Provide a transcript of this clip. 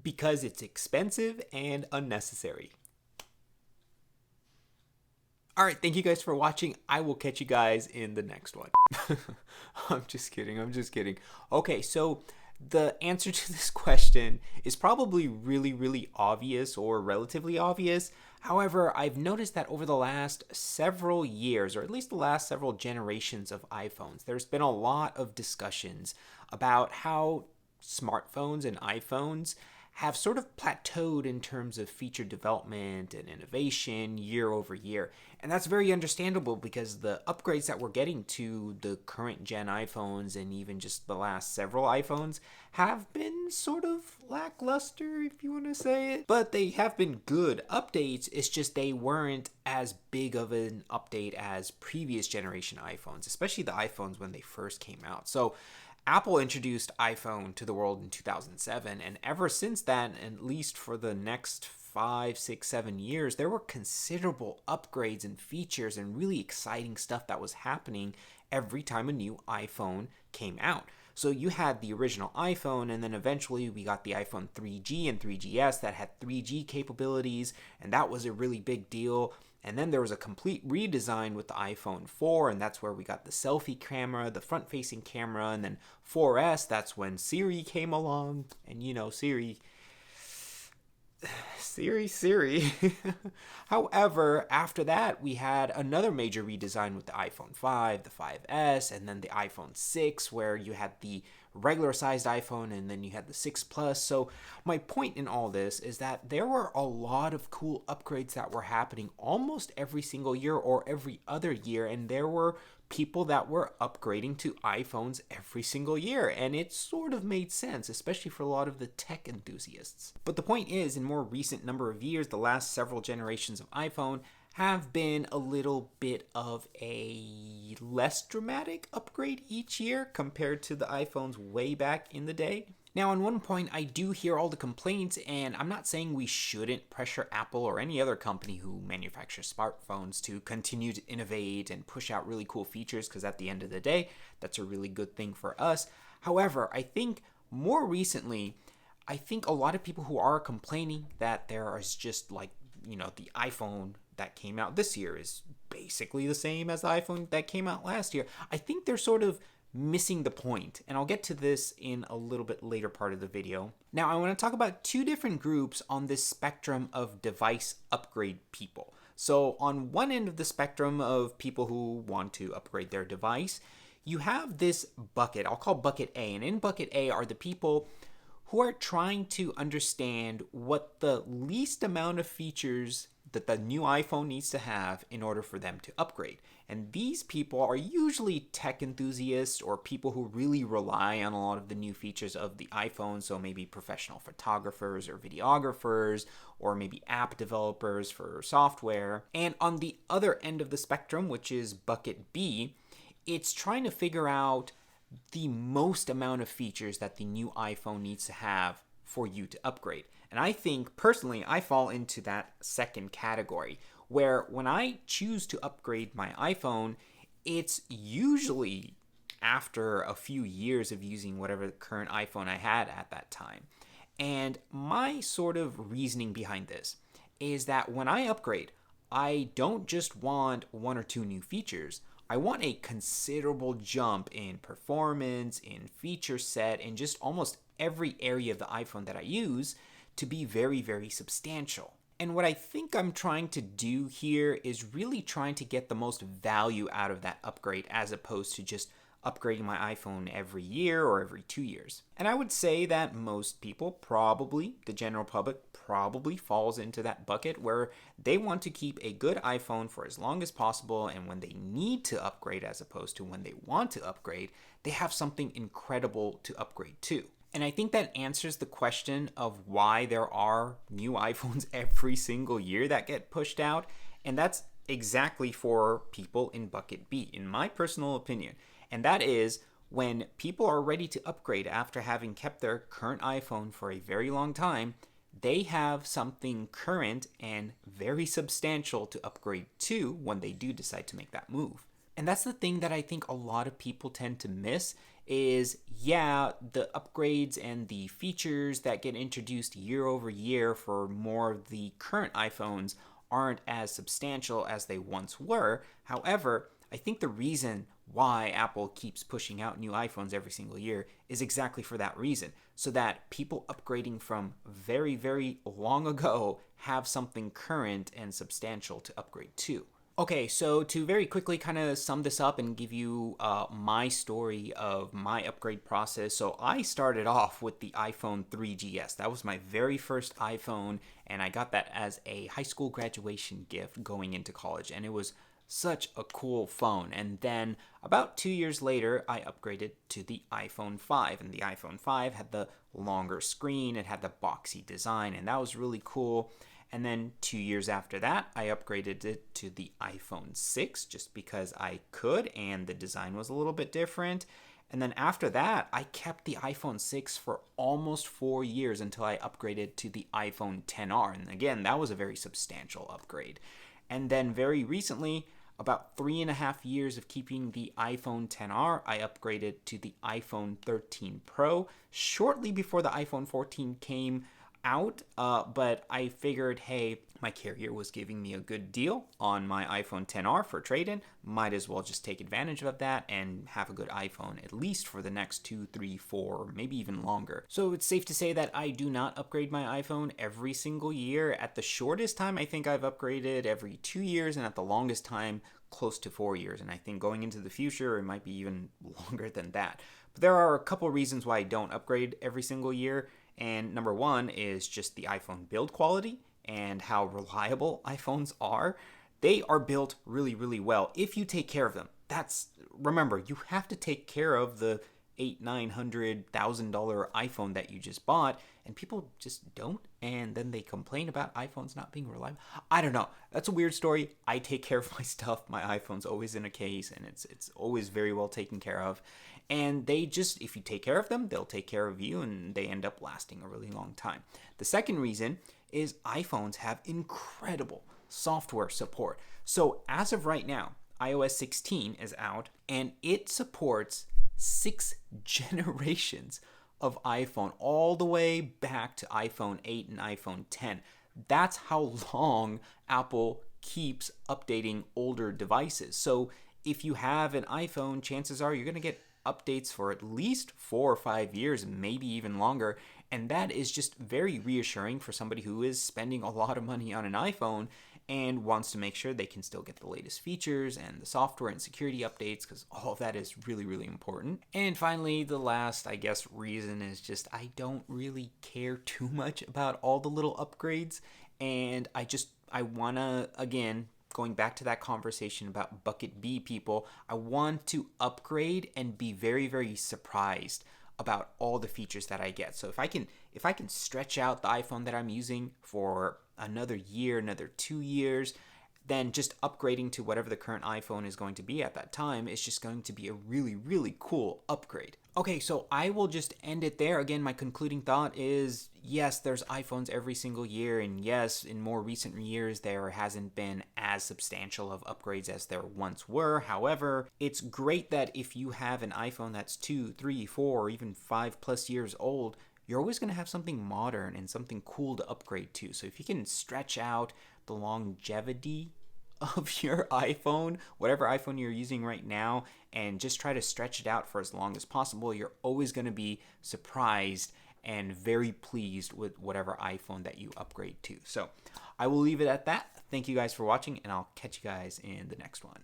because it's expensive and unnecessary. Alright, thank you guys for watching. I will catch you guys in the next one. I'm just kidding. Okay, so the answer to this question is probably really obvious or relatively obvious. However, I've noticed that over the last several years, or at least the last several generations of iPhones, there's been a lot of discussions about how smartphones and iPhones have sort of plateaued in terms of feature development and innovation year over year. And that's very understandable because the upgrades that we're getting to the current gen iPhones and even just the last several iPhones have been sort of lackluster, if you want to say it. But they have been good updates, it's just they weren't as big of an update as previous generation iPhones, especially the iPhones when they first came out. So Apple introduced iPhone to the world in 2007, and ever since then, at least for the next 5, 6, 7 years, there were considerable upgrades and features and really exciting stuff that was happening every time a new iPhone came out. So you had the original iPhone, and then eventually we got the iPhone 3G and 3GS that had 3G capabilities, and that was a really big deal. And then there was a complete redesign with the iPhone 4, and that's where we got the selfie camera, the front-facing camera, and then 4S, that's when Siri came along, and you know, Siri. However, after that, we had another major redesign with the iPhone 5, the 5S, and then the iPhone 6, where you had the regular sized iPhone and then you had the 6 Plus. So my point in all this is that there were a lot of cool upgrades that were happening almost every single year or every other year, and there were people that were upgrading to iPhones every single year, and it sort of made sense, especially for a lot of the tech enthusiasts. But the point is, in more recent number of years, the last several generations of iPhone have been a little bit of a less dramatic upgrade each year compared to the iPhones way back in the day. Now, on one point, I do hear all the complaints, and I'm not saying we shouldn't pressure Apple or any other company who manufactures smartphones to continue to innovate and push out really cool features, because at the end of the day, that's a really good thing for us. However, I think more recently, I think a lot of people who are complaining that there is just like, you know, the iPhone that came out this year is basically the same as the iPhone that came out last year. I think they're sort of missing the point, and I'll get to this in a little bit later part of the video. Now, I want to talk about two different groups on this spectrum of device upgrade people. So on one end of the spectrum of people who want to upgrade their device, you have this bucket, I'll call bucket A, and in bucket A are the people who are trying to understand what the least amount of features that the new iPhone needs to have in order for them to upgrade. And these people are usually tech enthusiasts or people who really rely on a lot of the new features of the iPhone, so maybe professional photographers or videographers, or maybe app developers for software. And on the other end of the spectrum, which is bucket B, it's trying to figure out the most amount of features that the new iPhone needs to have for you to upgrade. And I think, personally, I fall into that second category, where when I choose to upgrade my iPhone, it's usually after a few years of using whatever current iPhone I had at that time. And my sort of reasoning behind this is that when I upgrade, I don't just want one or two new features. I want a considerable jump in performance, in feature set, in just almost every area of the iPhone that I use to be very substantial. And what I think I'm trying to do here is really trying to get the most value out of that upgrade, as opposed to just upgrading my iPhone every year or every 2 years. And I would say that most people, probably the general public, probably falls into that bucket where they want to keep a good iPhone for as long as possible, and when they need to upgrade as opposed to when they want to upgrade, they have something incredible to upgrade to. And I think that answers the question of why there are new iPhones every single year that get pushed out, and that's exactly for people in bucket B, in my personal opinion. And that is when people are ready to upgrade after having kept their current iPhone for a very long time, they have something current and very substantial to upgrade to when they do decide to make that move. And that's the thing that I think a lot of people tend to miss is, yeah, the upgrades and the features that get introduced year over year for more of the current iPhones aren't as substantial as they once were. However, I think the reason why Apple keeps pushing out new iPhones every single year is exactly for that reason, so that people upgrading from very, very long ago have something current and substantial to upgrade to. Okay, so to very quickly kind of sum this up and give you my story of my upgrade process. So I started off with the iPhone 3GS. That was my very first iPhone, and I got that as a high school graduation gift going into college, and it was such a cool phone. And then about 2 years later, I upgraded to the iPhone 5, and the iPhone 5 had the longer screen, it had the boxy design, and that was really cool. And then 2 years after that, I upgraded it to the iPhone 6 just because I could, and the design was a little bit different. And then after that, I kept the iPhone 6 for almost 4 years until I upgraded to the iPhone XR. And again, that was a very substantial upgrade. And then very recently, about 3.5 years of keeping the iPhone XR, I upgraded to the iPhone 13 Pro shortly before the iPhone 14 came out, but I figured, hey, my carrier was giving me a good deal on my iPhone XR for trade-in. Might as well just take advantage of that and have a good iPhone at least for the next 2, 3, 4, maybe even longer. So it's safe to say that I do not upgrade my iPhone every single year. At the shortest time, I think I've upgraded every 2 years, and at the longest time, close to 4 years. And I think going into the future, it might be even longer than that. But there are a couple reasons why I don't upgrade every single year. And number one is just the iPhone build quality and how reliable iPhones are. They are built really, really well if you take care of them. Remember, you have to take care of the $800,000-$900,000 iPhone that you just bought, and people just don't, and then they complain about iPhones not being reliable. I don't know. That's a weird story. I take care of my stuff. My iPhone's always in a case, and it's always very well taken care of. And they just, if you take care of them, they'll take care of you, and they end up lasting a really long time. The second reason is iPhones have incredible software support. So as of right now, iOS 16 is out, and it supports 6 generations of iPhone, all the way back to iPhone 8 and iPhone 10. That's how long Apple keeps updating older devices. So if you have an iPhone, chances are you're going to get updates for at least 4 or 5 years, maybe even longer. And that is just very reassuring for somebody who is spending a lot of money on an iPhone and wants to make sure they can still get the latest features and the software and security updates, because all of that is really, really important. And finally, the last, I guess, reason is just I don't really care too much about all the little upgrades. And I want to, again, going back to that conversation about bucket B people, I want to upgrade and be very, very surprised about all the features that I get. So if I can stretch out the iPhone that I'm using for another year, another 2 years, then just upgrading to whatever the current iPhone is going to be at that time is just going to be a really, really cool upgrade. Okay, so I will just end it there. Again, my concluding thought is, yes, there's iPhones every single year, and yes, in more recent years, there hasn't been as substantial of upgrades as there once were. However, it's great that if you have an iPhone that's 2, 3, 4, or even 5+ years old, you're always going to have something modern and something cool to upgrade to. So if you can stretch out the longevity of your iPhone, whatever iPhone you're using right now, and just try to stretch it out for as long as possible, you're always going to be surprised and very pleased with whatever iPhone that you upgrade to. So I will leave it at that. Thank you guys for watching, and I'll catch you guys in the next one.